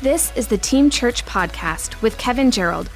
This is the Team Church Podcast with Kevin Gerald,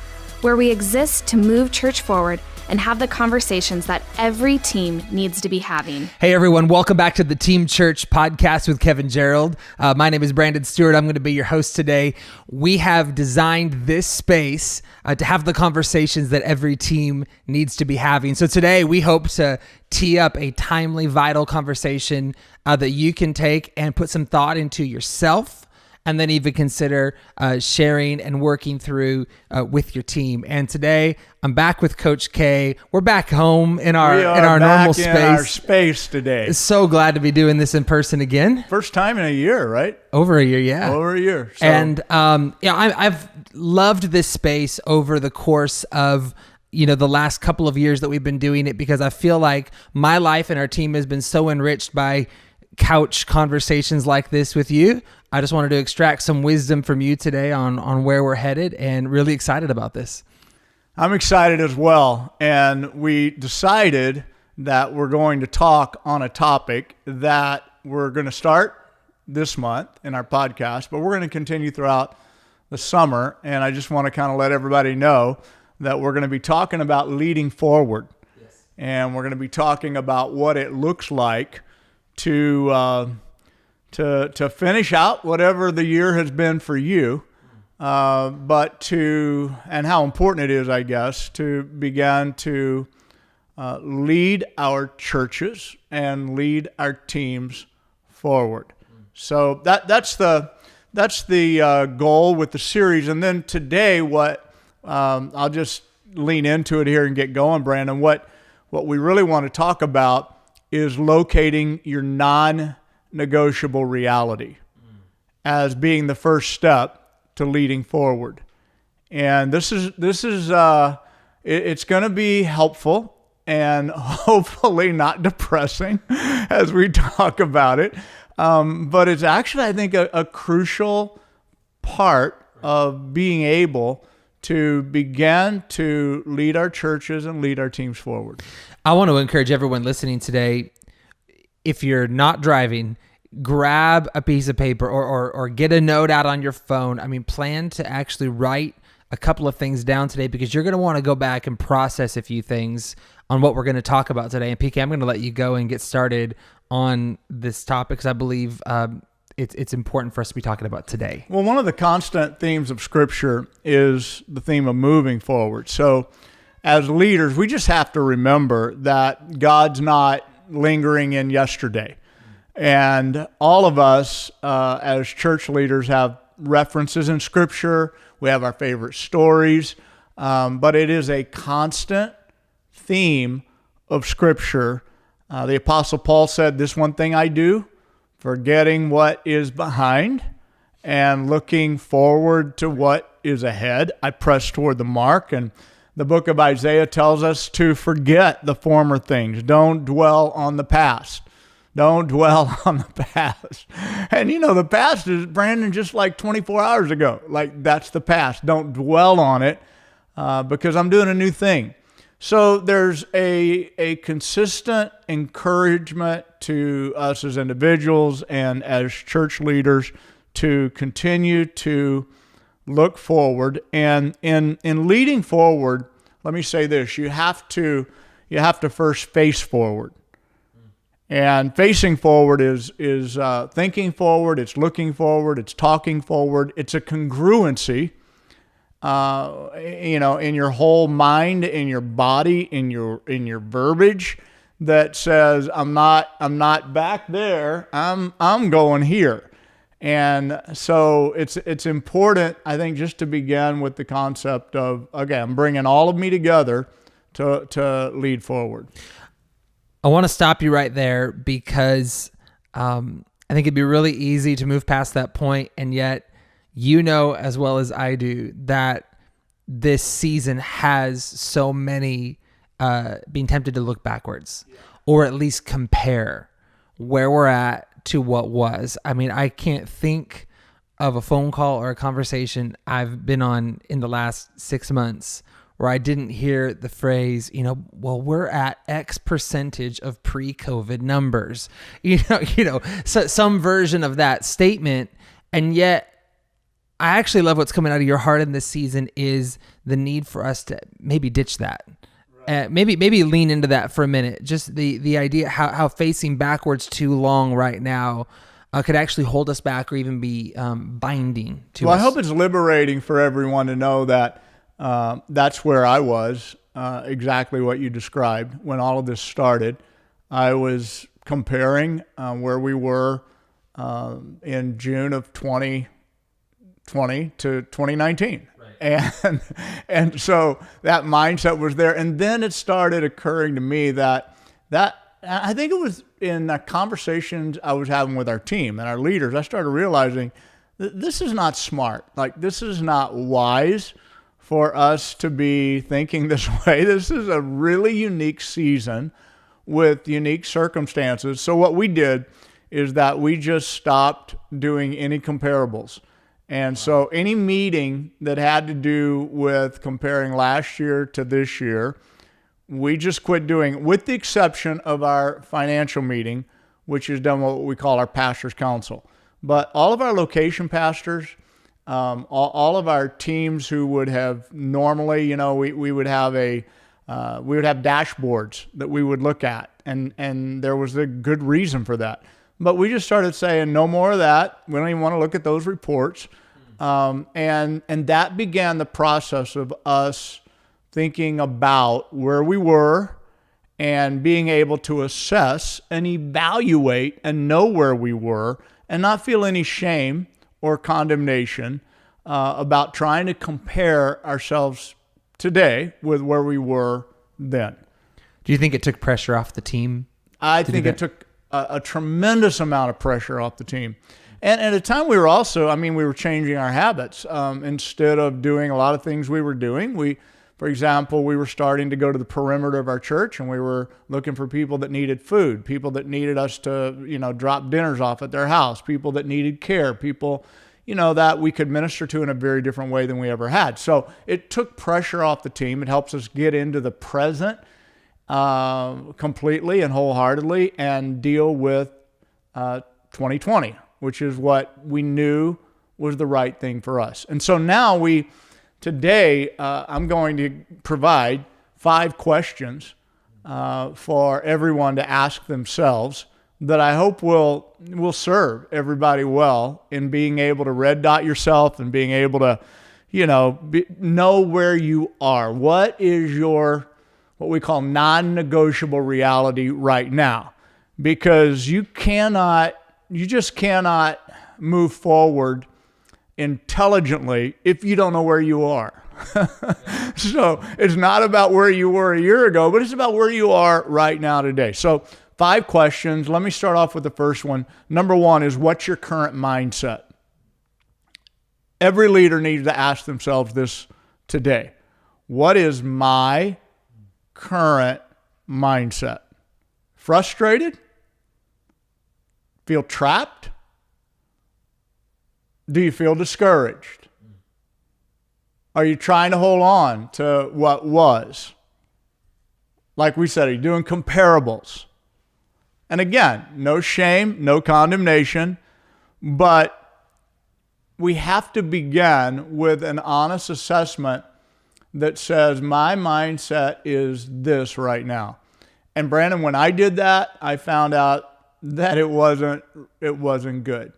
where we exist to move church forward and have the conversations that every team needs to be having. Hey everyone, welcome back to the Team Church Podcast with Kevin Gerald. My name is Brandon Stewart. I'm going to be your host today. We have designed this space to have the conversations that every team needs to be having. So today we hope to tee up a timely, vital conversation that you can take and put some thought into yourself, and then even consider sharing and working through with your team. And today, I'm back with Coach K. We're back home in our normal space. In our space today. So glad to be doing this in person again. First time in a year, right? Over a year, yeah. Over a year. So. And I've loved this space over the course of the last couple of years that we've been doing it, because I feel like my life and our team has been so enriched by couch conversations like this with you. I just wanted to extract some wisdom from you today on where we're headed, and really excited about this. I'm excited as well. And we decided that we're going to talk on a topic that we're going to start this month in our podcast, but we're going to continue throughout the summer. And I just want to kind of let everybody know that we're going to be talking about leading forward. Yes. And we're going to be talking about what it looks like to finish out whatever the year has been for you, and how important it is, I guess, to begin to lead our churches and lead our teams forward. So that's the goal with the series. And then today, I'll just lean into it here and get going, Brandon. What we really want to talk about is locating your non-negotiable reality as being the first step to leading forward. And this is it's going to be helpful and hopefully not depressing as we talk about it. But it's actually, I think, a crucial part of being able to begin to lead our churches and lead our teams forward. I want to encourage everyone listening today, if you're not driving, grab a piece of paper or get a note out on your phone. I mean, plan to actually write a couple of things down today, because you're going to want to go back and process a few things on what we're going to talk about today. And PK, I'm going to let you go and get started on this topic, because I believe it's important for us to be talking about today. Well, one of the constant themes of Scripture is the theme of moving forward. So as leaders, we just have to remember that God's not lingering in yesterday. And all of us as church leaders have references in Scripture. We have our favorite stories, but it is a constant theme of Scripture. The Apostle Paul said, "This one thing I do, forgetting what is behind and looking forward to what is ahead, I press toward the mark." And the book of Isaiah tells us to forget the former things. Don't dwell on the past. Don't dwell on the past. And the past is, Brandon, just like 24 hours ago. Like, that's the past. Don't dwell on it because I'm doing a new thing. So there's a consistent encouragement to us as individuals and as church leaders to continue to look forward. And in leading forward, let me say this: you have to first face forward. And facing forward is thinking forward, it's looking forward, it's talking forward. It's a congruency, in your whole mind, in your body, in your verbiage, that says, I'm not back there, I'm going here. And so it's important, I think, just to begin with the concept of, okay, I'm bringing all of me together to lead forward. I want to stop you right there, because I think it'd be really easy to move past that point, and yet as well as I do that this season has so many being tempted to look backwards, or at least compare where we're at to what was. I mean, I can't think of a phone call or a conversation I've been on in the last 6 months where I didn't hear the phrase, well, we're at X percentage of pre-COVID numbers, so some version of that statement. And yet I actually love what's coming out of your heart in this season is the need for us to maybe ditch that. Maybe lean into that for a minute. Just the idea how facing backwards too long right now could actually hold us back or even be binding to us. Well, I hope it's liberating for everyone to know that that's where I was, exactly what you described when all of this started. I was comparing where we were in June of 2020 to 2019. And so that mindset was there. And then it started occurring to me that I think it was in the conversations I was having with our team and our leaders, I started realizing that this is not smart. Like, this is not wise for us to be thinking this way. This is a really unique season with unique circumstances. So what we did is that we just stopped doing any comparables. And so any meeting that had to do with comparing last year to this year, we just quit doing, with the exception of our financial meeting, which is done what we call our pastor's council. But all of our location pastors, all of our teams who would have normally, we would have dashboards that we would look at, and there was a good reason for that. But we just started saying no more of that. We don't even want to look at those reports. And that began the process of us thinking about where we were and being able to assess and evaluate and know where we were and not feel any shame or condemnation about trying to compare ourselves today with where we were then. Do you think it took pressure off the team? I think it took a tremendous amount of pressure off the team. And at a time we were changing our habits. Instead of doing a lot of things we were doing, for example, we were starting to go to the perimeter of our church and we were looking for people that needed food, people that needed us to, drop dinners off at their house, people that needed care, people, that we could minister to in a very different way than we ever had. So it took pressure off the team. It helps us get into the present completely and wholeheartedly and deal with 2020, which is what we knew was the right thing for us. And so now today, I'm going to provide 5 questions for everyone to ask themselves that I hope will serve everybody well in being able to red dot yourself and being able to, know where you are. What is what we call non-negotiable reality right now? Because you just cannot move forward intelligently if you don't know where you are. So it's not about where you were a year ago, but it's about where you are right now today. So 5 questions. Let me start off with the first one. Number 1 is, what's your current mindset? Every leader needs to ask themselves this today. What is my current mindset? Frustrated? Feel trapped? Do you feel discouraged? Are you trying to hold on to what was? Like we said, are you doing comparables? And again, no shame, no condemnation, but we have to begin with an honest assessment that says my mindset is this right now. And Brandon, when I did that, I found out that it wasn't good.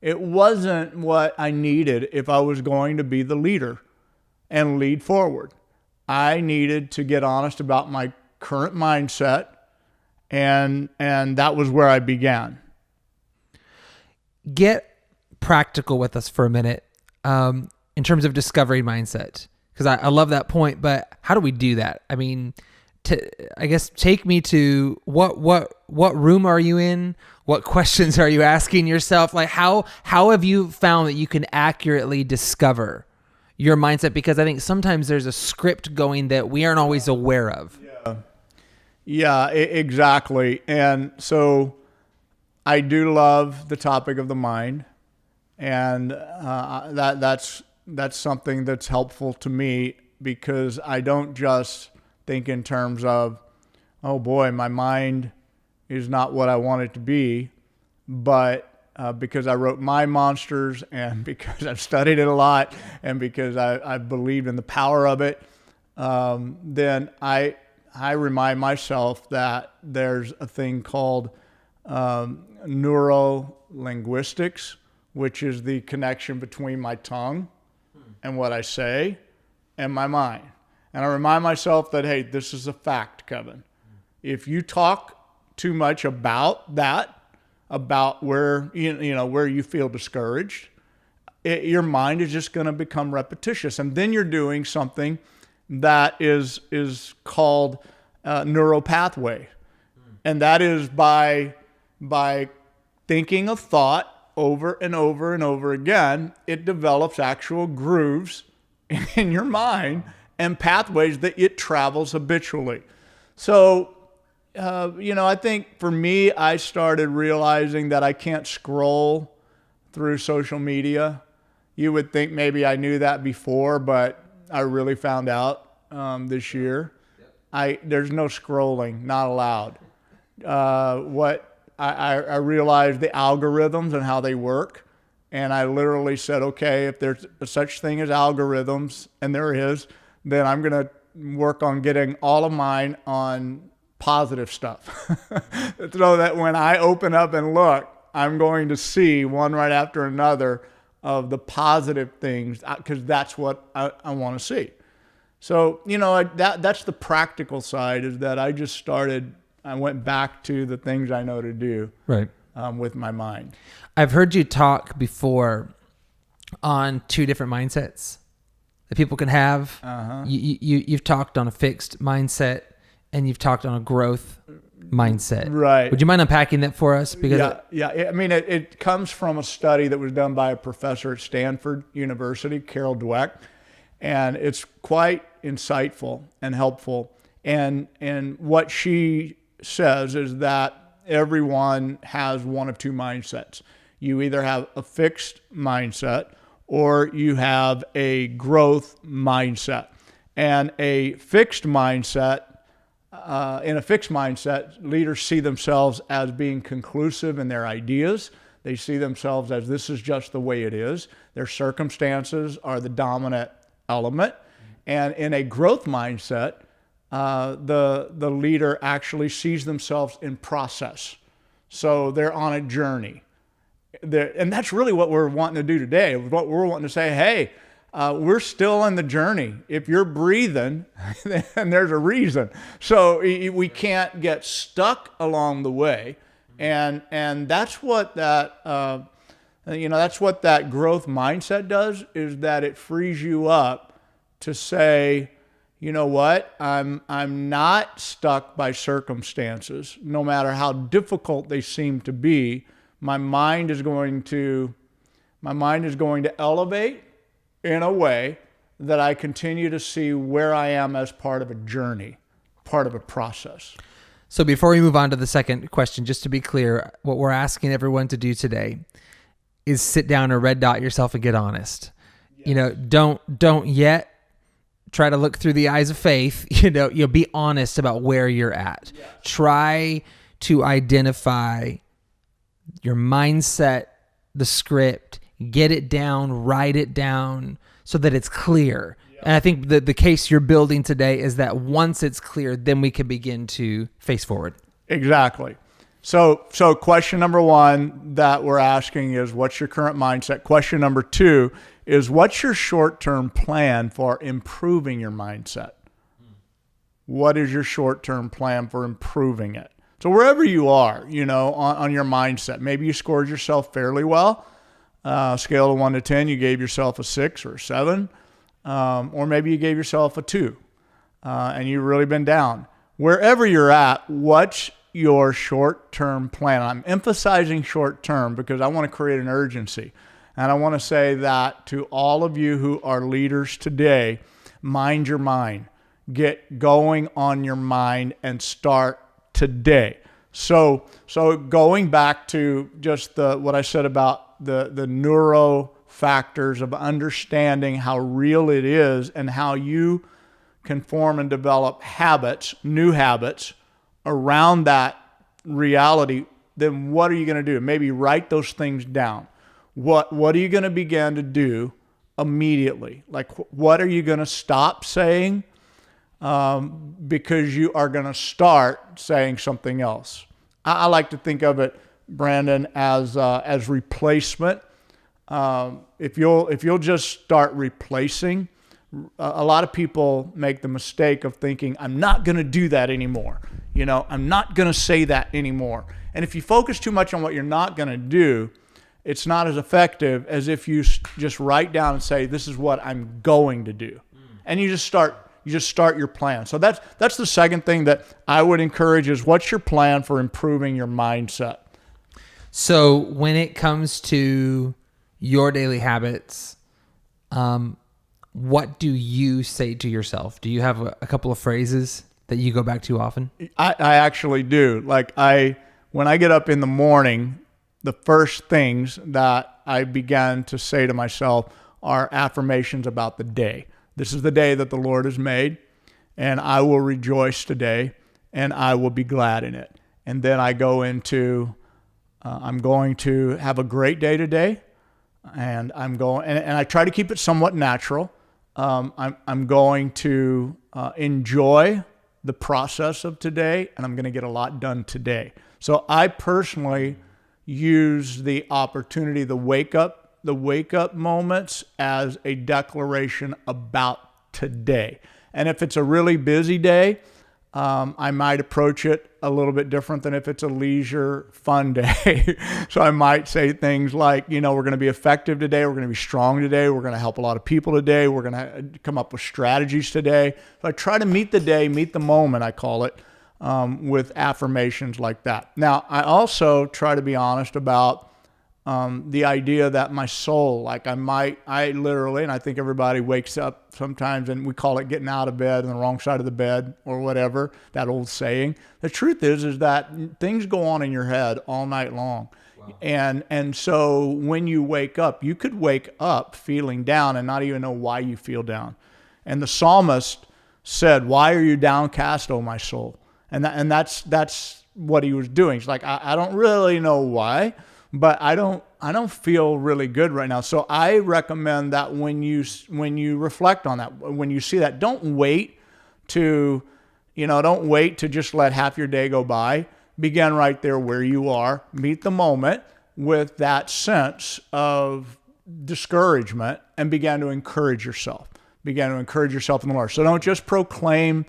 It wasn't what I needed if I was going to be the leader and lead forward. I needed to get honest about my current mindset, and that was where I began. Get practical with us for a minute in terms of discovery mindset, because I love that point, but how do we do that? I mean, I guess take me to what room are you in? What questions are you asking yourself? Like how have you found that you can accurately discover your mindset? Because I think sometimes there's a script going that we aren't always aware of. Yeah, exactly. And so I do love the topic of the mind, and that's something that's helpful to me, because I don't just think in terms of, oh boy, my mind is not what I want it to be, but because I wrote Mind Monsters and because I've studied it a lot and because I believed in the power of it, then I remind myself that there's a thing called neuro-linguistics, which is the connection between my tongue and what I say and my mind. And I remind myself that, hey, this is a fact, Kevin. If you talk too much about that, about where where you feel discouraged, your mind is just going to become repetitious, and then you're doing something that is called neural pathway, and that is by thinking a thought over and over and over again, it develops actual grooves in your mind and pathways that it travels habitually. So, I think for me, I started realizing that I can't scroll through social media. You would think maybe I knew that before, but I really found out this year. There's no scrolling, not allowed. I realized the algorithms and how they work. And I literally said, okay, if there's such thing as algorithms, and there is, then I'm going to work on getting all of mine on positive stuff. So that when I open up and look, I'm going to see one right after another of the positive things, because that's what I want to see. So, that's the practical side, is that I went back to the things I know to do with my mind. I've heard you talk before on two different mindsets that people can have. You've talked on a fixed mindset and you've talked on a growth mindset. Right. Would you mind unpacking that for us? Because I mean, it comes from a study that was done by a professor at Stanford University, Gerald, and it's quite insightful and helpful. And what she says is that everyone has one of two mindsets. You either have a fixed mindset or you have a growth mindset. And a fixed mindset, in a fixed mindset, leaders see themselves as being conclusive in their ideas. They see themselves as this is just the way it is. Their circumstances are the dominant element. And in a growth mindset, the leader actually sees themselves in process. So they're on a journey. And that's really what we're wanting to do today. What we're wanting to say, hey, we're still in the journey. If you're breathing, then there's a reason. So we can't get stuck along the way. And that's what that, that's what that growth mindset does, is that it frees you up to say, you know what, I'm not stuck by circumstances, no matter how difficult they seem to be. My mind is going to elevate in a way that I continue to see where I am as part of a journey, part of a process. So before we move on to the second question, just to be clear, what we're asking everyone to do today is sit down or red dot yourself and get honest. Yes. Don't yet try to look through the eyes of faith. You'll be honest about where you're at. Yes. Try to identify your mindset, the script, get it down, write it down so that it's clear. Yeah. And I think the case you're building today is that once it's clear, then we can begin to face forward. Exactly. So question number one that we're asking is, what's your current mindset? Question number two is, what's your short-term plan for improving your mindset? What is your short-term plan for improving it? So wherever you are, on your mindset, maybe you scored yourself fairly well. Scale of 1 to 10, you gave yourself a 6 or a 7, or maybe you gave yourself a 2, and you've really been down. Wherever you're at, what's your short-term plan? I'm emphasizing short-term because I want to create an urgency. And I want to say that to all of you who are leaders today, mind your mind. Get going on your mind and start today. So going back to just what I said about the neuro factors of understanding how real it is and how you can form and develop habits, new habits around that reality then what are you going to do? Maybe write those things down. What are you going to begin to do immediately? Like, what are you going to stop saying because you are going to start saying something else? I like to think of it, Brandon, as replacement. If you'll just start replacing, a lot of people make the mistake of thinking, I'm not going to do that anymore. I'm not going to say that anymore. And if you focus too much on what you're not going to do, it's not as effective as if you just write down and say, this is what I'm going to do. And you just start your plan. So that's the second thing that I would encourage is, what's your plan for improving your mindset? So when it comes to your daily habits, what do you say to yourself? Do you have a couple of phrases that you go back to often? I actually do. Like when I get up in the morning, the first things that I began to say to myself are affirmations about the day. This is the day that the Lord has made, and I will rejoice today, and I will be glad in it. And then I go into, I'm going to have a great day today, and and I try to keep it somewhat natural. I'm going to enjoy the process of today, and I'm going to get a lot done today. So I personally use the opportunity, the wake up moments, as a declaration about today. And if it's a really busy day, I might approach it a little bit different than if it's a leisure, fun day. So I might say things like, we're going to be effective today. We're going to be strong today. We're going to help a lot of people today. We're going to come up with strategies today. So I try to meet the day, meet the moment, I call it, with affirmations like that. Now, I also try to be honest about the idea that my soul, like I literally, and I think everybody wakes up sometimes and we call it getting out of bed on the wrong side of the bed or whatever, that old saying. The truth is that things go on in your head all night long. Wow. And so when you wake up, you could wake up feeling down and not even know why you feel down. And the psalmist said, "Why are you downcast, O my soul?" And that's what he was doing. He's like, I don't really know why, but I don't feel really good right now. So I recommend that when you reflect on that, when you see that, don't wait to just let half your day go by. Begin right there where you are. Meet the moment with that sense of discouragement and begin to encourage yourself. Begin to encourage yourself in the Lord. So don't just proclaim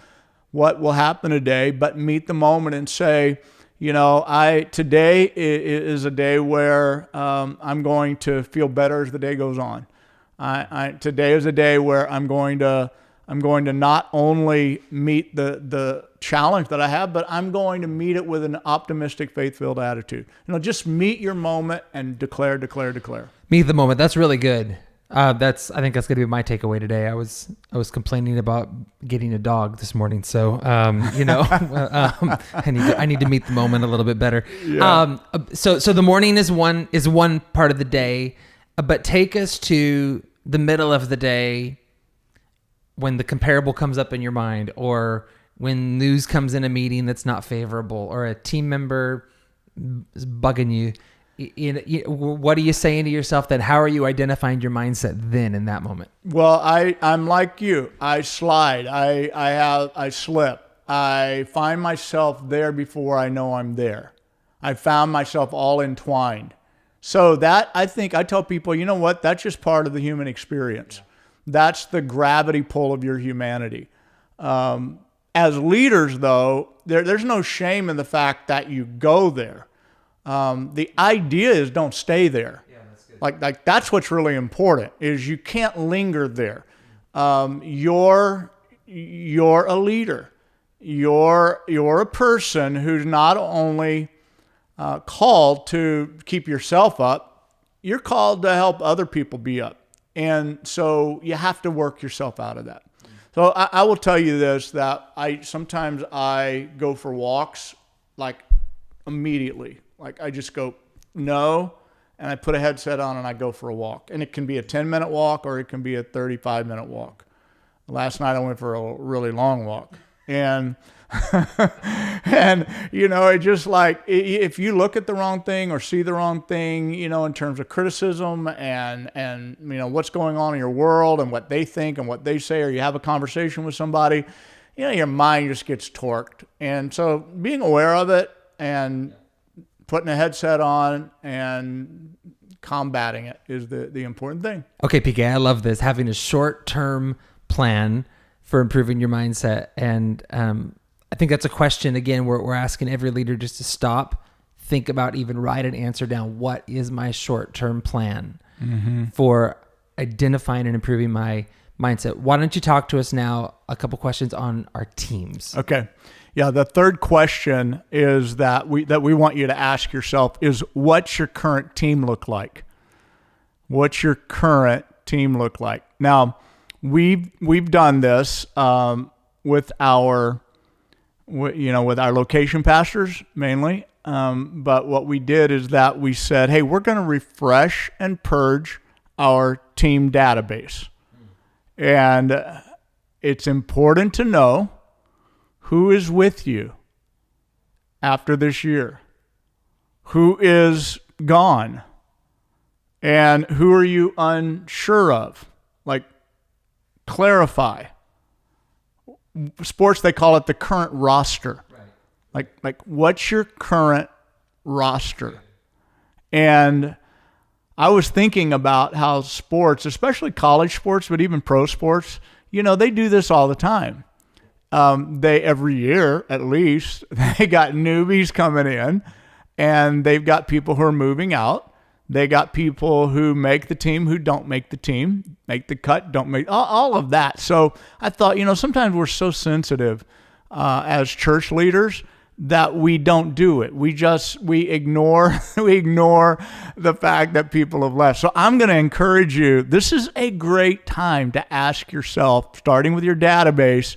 what will happen today, but meet the moment and say, today is a day where I'm going to feel better as the day goes on. Today is a day where I'm going to not only meet the challenge that I have, but I'm going to meet it with an optimistic, faith-filled attitude. Just meet your moment and declare. Meet the moment. That's really good. I think that's going to be my takeaway today. I was complaining about getting a dog this morning, so I need to meet the moment a little bit better. Yeah. So the morning is one part of the day, but take us to the middle of the day when the comparable comes up in your mind, or when news comes in a meeting that's not favorable, or a team member is bugging you. What are you saying to yourself then? How are you identifying your mindset then in that moment? Well, I'm like you. I slide. I slip. I find myself there before I know I'm there. I found myself all entwined. So that, I think, I tell people, you know what? That's just part of the human experience. Yeah. That's the gravity pull of your humanity. As leaders, though, there's no shame in the fact that you go there. The idea is don't stay there. Yeah, that's good. Like that's what's really important, is you can't linger there. You're a leader. You're a person who's not only called to keep yourself up, you're called to help other people be up. And so you have to work yourself out of that. So I will tell you this, that sometimes I go for walks like immediately. Like I just go, no, and I put a headset on and I go for a walk. And it can be a 10-minute walk or it can be a 35-minute walk. Last night I went for a really long walk. And And, it just like, if you look at the wrong thing or see the wrong thing, in terms of criticism and what's going on in your world and what they think and what they say, or you have a conversation with somebody, your mind just gets torqued. And so being aware of it and putting a headset on and combating it is the important thing. Okay, PK, I love this. Having a short-term plan for improving your mindset. And I think that's a question, again, we're asking every leader just to stop, think about, even write an answer down. What is my short-term plan for identifying and improving my mindset? Why don't you talk to us now a couple questions on our teams? Okay. Yeah, the third question is that we want you to ask yourself is, what's your current team look like? What's your current team look like? Now, we've done this with our location pastors mainly. But what we did is that we said, hey, we're going to refresh and purge our team database. And it's important to know who is with you after this year, who is gone, and who are you unsure of. Like, clarify. Sports, they call it the current roster. Right. Like what's your current roster? And I was thinking about how sports, especially college sports, but even pro sports, they do this all the time. They every year, at least, they got newbies coming in, and they've got people who are moving out. They got people who make the team, who don't make the team, make the cut, don't make, all of that. So I thought, sometimes we're so sensitive as church leaders that we don't do it. We ignore the fact that people have left. So I'm going to encourage you. This is a great time to ask yourself, starting with your database,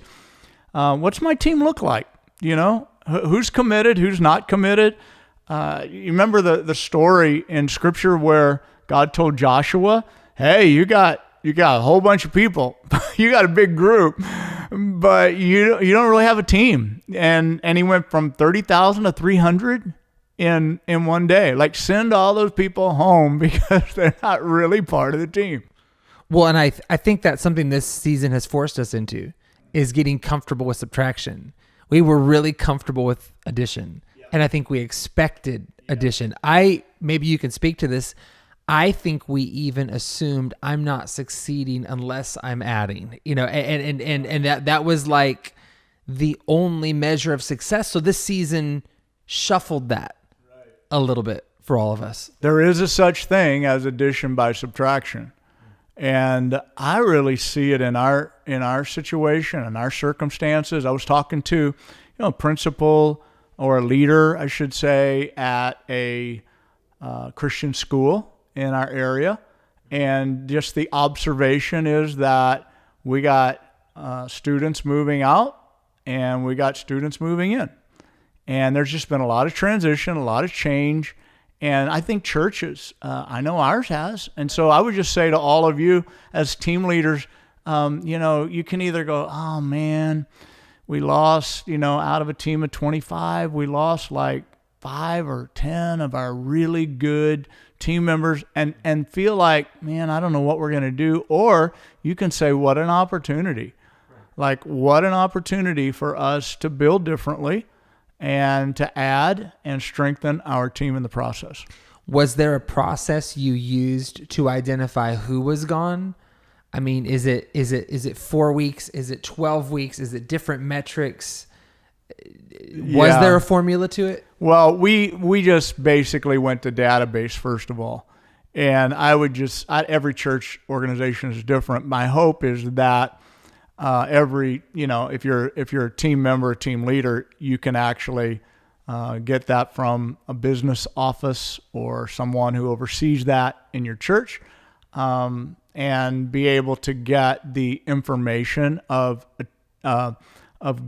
what's my team look like? Who's committed, who's not committed? You remember the story in Scripture where God told Joshua, hey, you got a whole bunch of people. You got a big group, but you don't really have a team. And he went from 30,000 to 300 in one day. Like, send all those people home because they're not really part of the team. Well, and I think that's something this season has forced us into, is getting comfortable with subtraction. We were really comfortable with addition. And I think we expected addition. Maybe you can speak to this. I think we even assumed I'm not succeeding unless I'm adding, and that was like the only measure of success. So this season shuffled that a little bit for all of us. There is a such thing as addition by subtraction. And I really see it in our situation, in our circumstances. I was talking to, a principal or a leader, I should say, at a Christian school in our area. And just the observation is that we got students moving out and we got students moving in. And there's just been a lot of transition, a lot of change. And I think churches, I know ours has. And so I would just say to all of you as team leaders, you can either go, oh man, we lost, out of a team of 25, we lost like 5 or 10 of our really good team members and feel like, man, I don't know what we're going to do. Or you can say, what an opportunity. Like, what an opportunity for us to build differently and to add and strengthen our team in the process. Was there a process you used to identify who was gone? I mean, is it 4 weeks? Is it 12 weeks? Is it different metrics? Was there a formula to it? Well, we just basically went to database first of all. And every church organization is different. My hope is that if you're a team member, a team leader, you can actually get that from a business office or someone who oversees that in your church, and be able to get the information of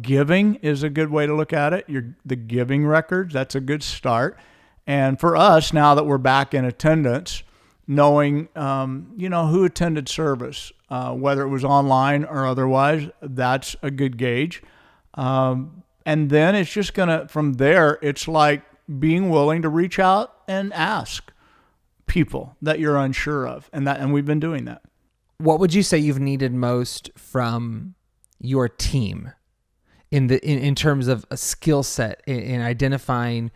giving is a good way to look at it. The giving records, that's a good start. And for us, now that we're back in attendance, knowing, who attended service, whether it was online or otherwise, that's a good gauge. And then it's just going to, from there, it's like being willing to reach out and ask people that you're unsure of. And we've been doing that. What would you say you've needed most from your team in terms of a skill set in identifying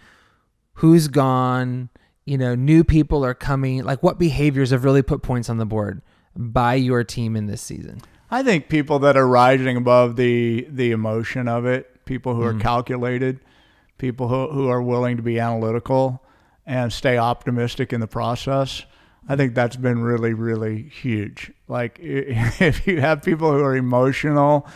who's gone, new people are coming, like what behaviors have really put points on the board by your team in this season? I think people that are rising above the emotion of it, people who are calculated, people who are willing to be analytical and stay optimistic in the process. I think that's been really, really huge. Like if you have people who are emotional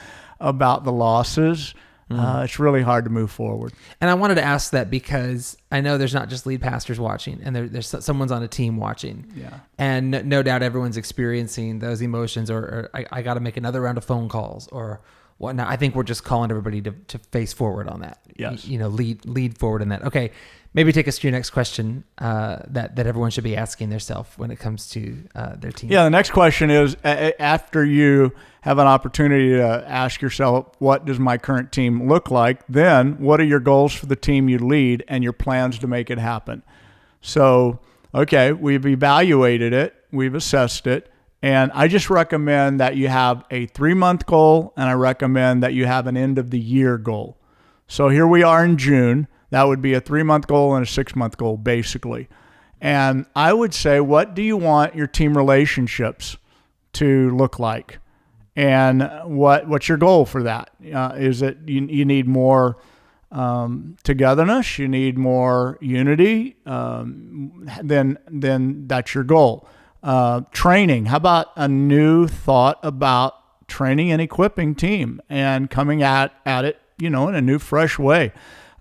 about the losses, it's really hard to move forward. And I wanted to ask that because I know there's not just lead pastors watching, and there's someone's on a team watching. Yeah. And no doubt everyone's experiencing those emotions, or I got to make another round of phone calls or whatnot. I think we're just calling everybody to face forward on that. Yes. Lead forward in that. Okay. Maybe take us to your next question that everyone should be asking themselves when it comes to their team. Yeah, the next question is, after you have an opportunity to ask yourself, what does my current team look like? Then what are your goals for the team you lead and your plans to make it happen? So, okay, we've evaluated it, we've assessed it, and I just recommend that you have a 3-month goal, and I recommend that you have an end of the year goal. So here we are in June. That would be a 3-month goal and a 6-month goal, basically. And I would say, what do you want your team relationships to look like? And what's your goal for that? Is it you need more togetherness? You need more unity? Then that's your goal. Training. How about a new thought about training and equipping team and coming at it, in a new, fresh way?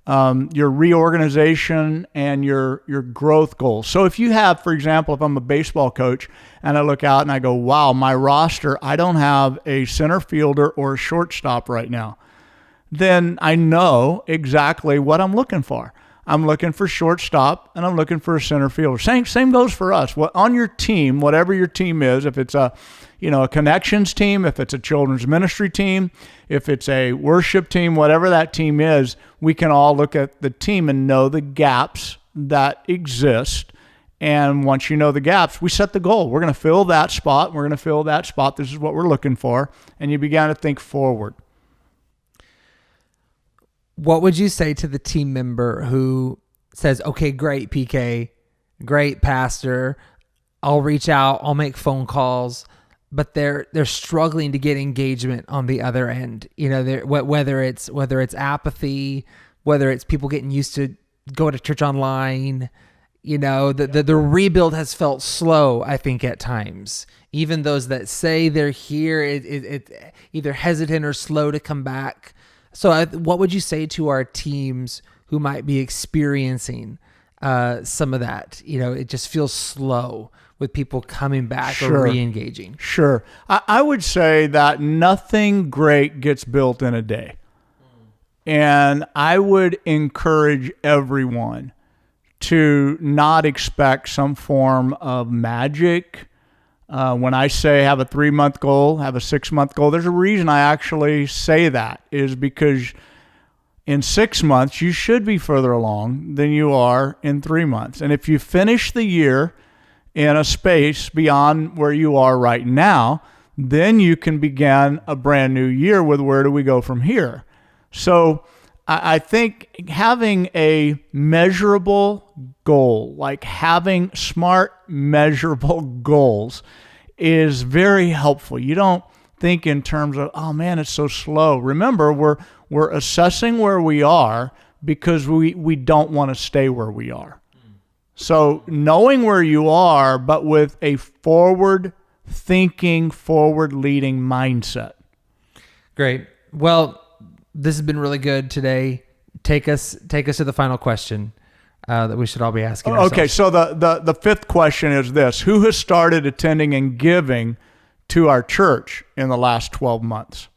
Your reorganization and your growth goals. So if you have, for example, if I'm a baseball coach and I look out and I go, wow, my roster, I don't have a center fielder or a shortstop right now, then I know exactly what I'm looking for. I'm looking for shortstop and I'm looking for a center fielder. Same goes for us. On your team, whatever your team is, if it's a connections team, if it's a children's ministry team, if it's a worship team, whatever that team is, we can all look at the team and know the gaps that exist. And once you know the gaps, we set the goal. We're going to fill that spot. We're going to fill that spot. This is what we're looking for. And you began to think forward. What would you say to the team member who says, okay, great, PK, great, pastor, I'll reach out, I'll make phone calls, but they're struggling to get engagement on the other end? Whether it's apathy, whether it's people getting used to go to church online, the rebuild has felt slow, I think, at times. Even those that say they're here, it either hesitant or slow to come back. So what would you say to our teams who might be experiencing some of that? It just feels slow with people coming back or re-engaging. Sure. I would say that nothing great gets built in a day. And I would encourage everyone to not expect some form of magic. When I say have a 3-month goal, have a 6-month goal, there's a reason I actually say that, is because in 6 months, you should be further along than you are in 3 months. And if you finish the year in a space beyond where you are right now, then you can begin a brand new year with where do we go from here? So I think having a measurable goal, like having smart, measurable goals, is very helpful. You don't think in terms of, oh man, it's so slow. Remember, we're assessing where we are because we don't want to stay where we are. So knowing where you are, but with a forward-thinking, forward-leading mindset. Great. Well, this has been really good today. Take us to the final question that we should all be asking ourselves. Okay, so the fifth question is this: who has started attending and giving to our church in the last 12 months?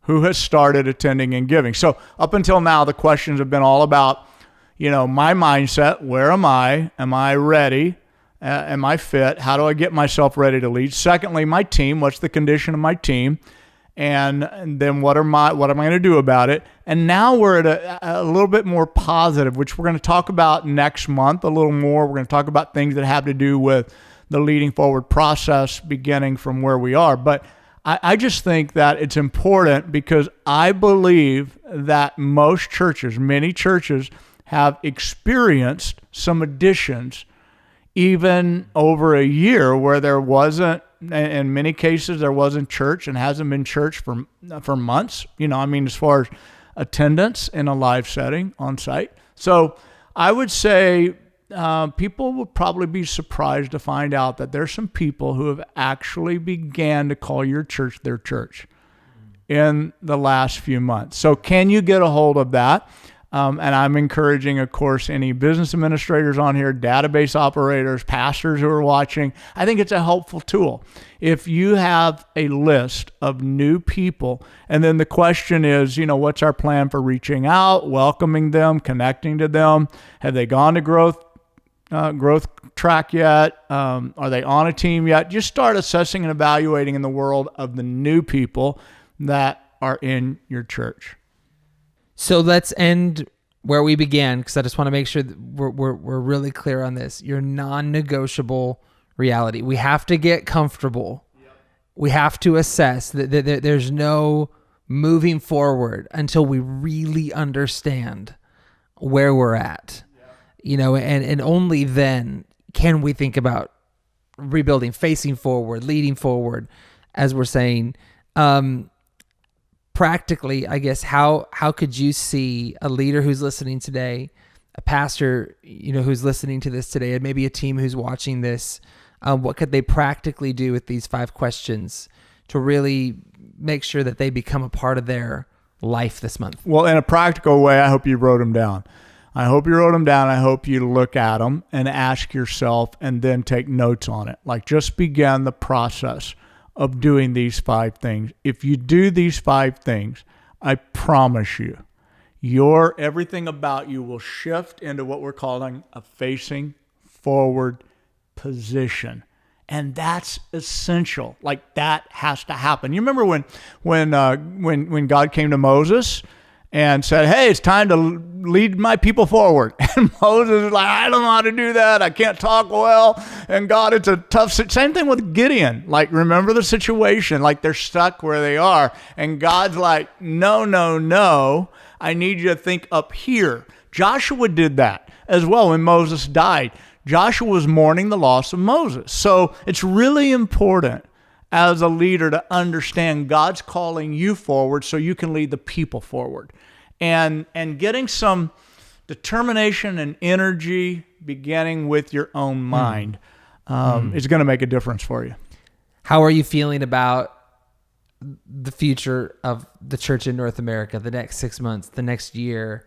Who has started attending and giving? So up until now, the questions have been all about, my mindset. Where am I? Am I ready? Am I fit? How do I get myself ready to lead? Secondly, my team. What's the condition of my team? And then what am I going to do about it? And now we're at a little bit more positive, which we're going to talk about next month a little more. We're going to talk about things that have to do with the leading forward process beginning from where we are. But I just think that it's important because I believe that many churches have experienced some additions even over a year where there wasn't, in many cases, there wasn't church and hasn't been church for months. As far as attendance in a live setting on site. So I would say people would probably be surprised to find out that there's some people who have actually began to call your church their church in the last few months. So can you get a hold of that? And I'm encouraging, of course, any business administrators on here, database operators, pastors who are watching. I think it's a helpful tool. If you have a list of new people, and then the question is, what's our plan for reaching out, welcoming them, connecting to them? Have they gone to growth track yet? Are they on a team yet? Just start assessing and evaluating in the world of the new people that are in your church. So let's end where we began, because I just want to make sure that we're really clear on this. Your non-negotiable reality. We have to get comfortable. Yep. We have to assess that there's no moving forward until we really understand where we're at. Yep. And only then can we think about rebuilding, facing forward, leading forward, as we're saying. Practically, I guess, how could you see a leader who's listening today, a pastor, who's listening to this today, and maybe a team who's watching this, what could they practically do with these 5 questions to really make sure that they become a part of their life this month? Well, in a practical way, I hope you wrote them down. I hope you look at them and ask yourself and then take notes on it. Like, just begin the process of doing these 5 things. If you do these 5 things, I promise you, everything about you will shift into what we're calling a facing forward position. And that's essential. Like, that has to happen. You remember when God came to Moses and said, hey, it's time to lead my people forward. And Moses is like, I don't know how to do that. I can't talk well. And God, it's a tough, same thing with Gideon. Like, remember the situation, like they're stuck where they are. And God's like, no, I need you to think up here. Joshua did that as well when Moses died. Joshua was mourning the loss of Moses. So it's really important as a leader to understand God's calling you forward so you can lead the people forward. And getting some determination and energy beginning with your own mind is going to make a difference for you. How are you feeling about the future of the church in North America, the next 6 months, the next year,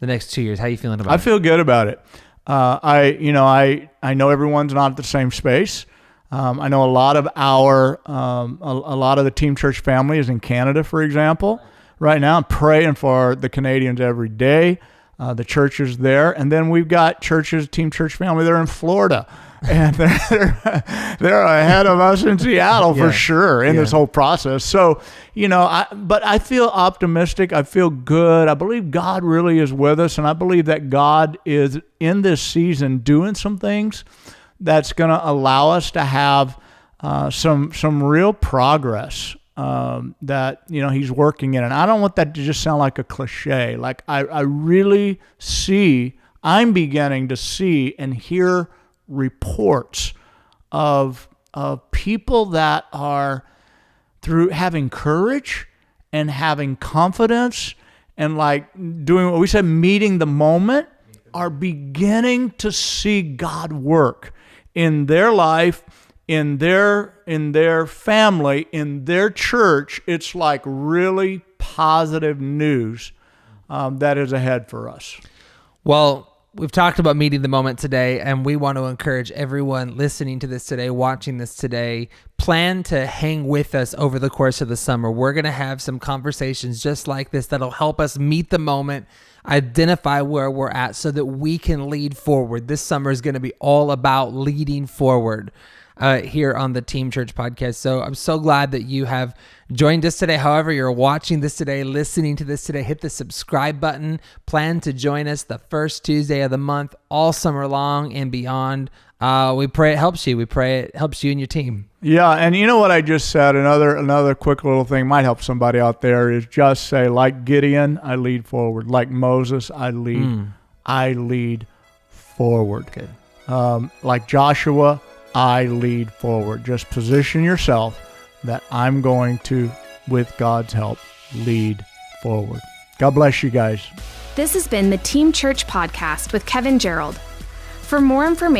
the next 2 years? How are you feeling about it? I feel good about it. I know everyone's not at the same space. I know a lot of the Team Church family is in Canada, for example. Right now, I'm praying for the Canadians every day. The churches there, and then we've got Team Church family. They're in Florida, and they're ahead of us in Seattle for sure in this whole process. So, but I feel optimistic. I feel good. I believe God really is with us, and I believe that God is in this season doing some things that's going to allow us to have some real progress that he's working in. And I don't want that to just sound like a cliche. Like, I really I'm beginning to see and hear reports of people that are, through having courage and having confidence and like doing what we said, meeting the moment, are beginning to see God work in their life, in their family, in their church. It's like really positive news that is ahead for us. Well, we've talked about meeting the moment today, and we want to encourage everyone listening to this today, watching this today, plan to hang with us over the course of the summer. We're going to have some conversations just like this that'll help us meet the moment, identify where we're at so that we can lead forward. This summer is going to be all about leading forward. here on the Team Church podcast. So I'm so glad that you have joined us today. However, you're watching this today, listening to this today, hit the subscribe button. Plan to join us the first Tuesday of the month, all summer long and beyond. We pray it helps you. We pray it helps you and your team. Yeah, and you know what I just said? Another quick little thing might help somebody out there is just say, like Gideon, I lead forward. Like Moses, I lead forward. Good. Like Joshua, I lead forward. Just position yourself that I'm going to, with God's help, lead forward. God bless you guys. This has been the Team Church Podcast with Kevin Gerald. For more information,